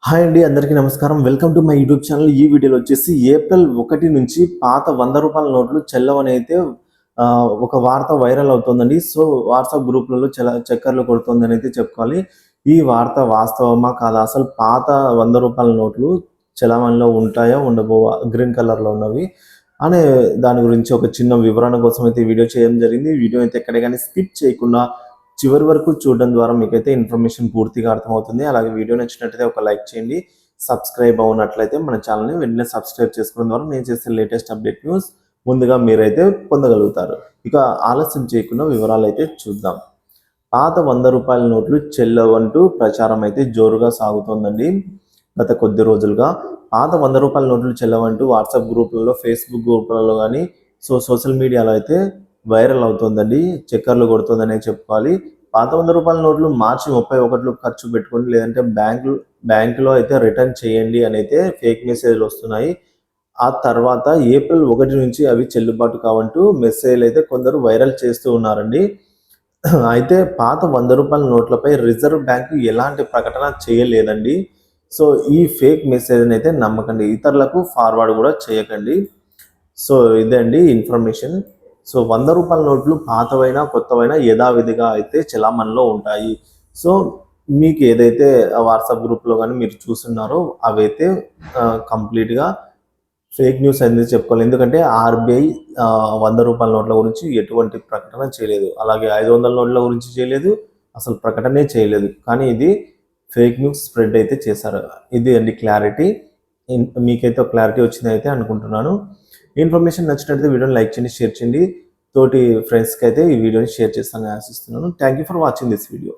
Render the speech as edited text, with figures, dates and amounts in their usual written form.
Hi అండి, అందరికీ నమస్కారం. Welcome to my YouTube channel. ఈ వీడియోలో వచ్చేసి ఏప్రిల్ 1 నుంచి పాత ₹100 నోట్లు చెల్లవని అయితే ఒక వార్త వైరల్ అవుతోందండి. సో వాట్సాప్ గ్రూప్లలో చక్కర్లు కొడుతోందని అయితే చెప్పుకోవాలి. ఈ వార్త వాస్తవమా కాదా? అసలు పాత ₹100 నోట్లు చలామణిలో ఉంటాయా? ఉండబోవా? గ్రీన్ కలర్‌లో ఉన్నవి అనే దాని గురించి ఒక చిన్న వివరణ కోసం అయితే వీడియో చేయడం జరిగింది. వీడియో అయితే ఎక్కడ గాని స్కిప్ చేయకుండా చివరి వరకు చూడడం ద్వారా మీకైతే ఇన్ఫర్మేషన్ పూర్తిగా అర్థమవుతుంది. అలాగే వీడియో నచ్చినట్లయితే ఒక లైక్ చేయండి. సబ్స్క్రైబ్ అవునట్లయితే మన ఛానల్‌ని వెంటనే సబ్స్క్రైబ్ చేసుకోవడం ద్వారా నేను చేసే లేటెస్ట్ అప్డేట్ న్యూస్ ముందుగా మీరైతే పొందగలుగుతారు. ఇక ఆలస్యం చేయకుండా వివరాలైతే చూద్దాం. పాత ₹100 నోట్లు చెల్లవంటూ ప్రచారం అయితే జోరుగా సాగుతోందండి. గత కొద్ది రోజులుగా పాత ₹100 నోట్లు చెల్లవంటూ వాట్సాప్ గ్రూపులలో, ఫేస్‌బుక్ గ్రూపులలో గానీ సోషల్ మీడియాలో అయితే వైరల్ అవుతోందండి. చక్కర్లు కొడుతోందనే చెప్పుకోవాలి. పాత ₹100 నోట్లు మార్చి 31 ఖర్చు పెట్టుకోండి, లేదంటే బ్యాంకులో అయితే రిటర్న్ చేయండి అని అయితే ఫేక్ మెసేజ్‌లు వస్తున్నాయి. ఆ తర్వాత ఏప్రిల్ 1 నుంచి అవి చెల్లుబాటు కావంటూ మెసేజ్‌లు అయితే కొందరు వైరల్ చేస్తూ ఉన్నారండి. అయితే పాత ₹100 నోట్లపై రిజర్వ్ బ్యాంక్ ఎలాంటి ప్రకటన చేయలేదండి. సో ఈ ఫేక్ మెసేజ్‌ని అయితే నమ్మకండి. ఇతరులకు ఫార్వర్డ్ కూడా చేయకండి. సో ఇదే అండి ఇన్ఫర్మేషన్. సో ₹100 నోట్లు పాతవైనా, కొత్తవైనా యథావిధిగా అయితే చలామణిలో ఉంటాయి. సో మీకు ఏదైతే వాట్సాప్ గ్రూప్‌లో గాని మీరు చూస్తున్నారో అవైతే కంప్లీట్‌గా ఫేక్ న్యూస్ అనేది చెప్పుకోవాలి. ఎందుకంటే ఆర్‌బీఐ ₹100 నోట్ల గురించి ఎటువంటి ప్రకటన చేయలేదు. అలాగే 500 నోట్ల గురించి చేయలేదు. అసలు ప్రకటనే చేయలేదు. కానీ ఇది ఫేక్ న్యూస్ స్ప్రెడ్ అయితే చేశారు. ఇది అండి క్లారిటీ. మీకైతే ఒక క్లారిటీ వచ్చిందయితే అనుకుంటున్నాను. ఇన్ఫర్మేషన్ నచ్చినట్లయితే వీడియోని లైక్ చేయండి, షేర్ చేయండి. తోటి ఫ్రెండ్స్‌కి అయితే ఈ వీడియోని షేర్ చేస్తానని ఆశిస్తున్నాను. Thank you for watching this video.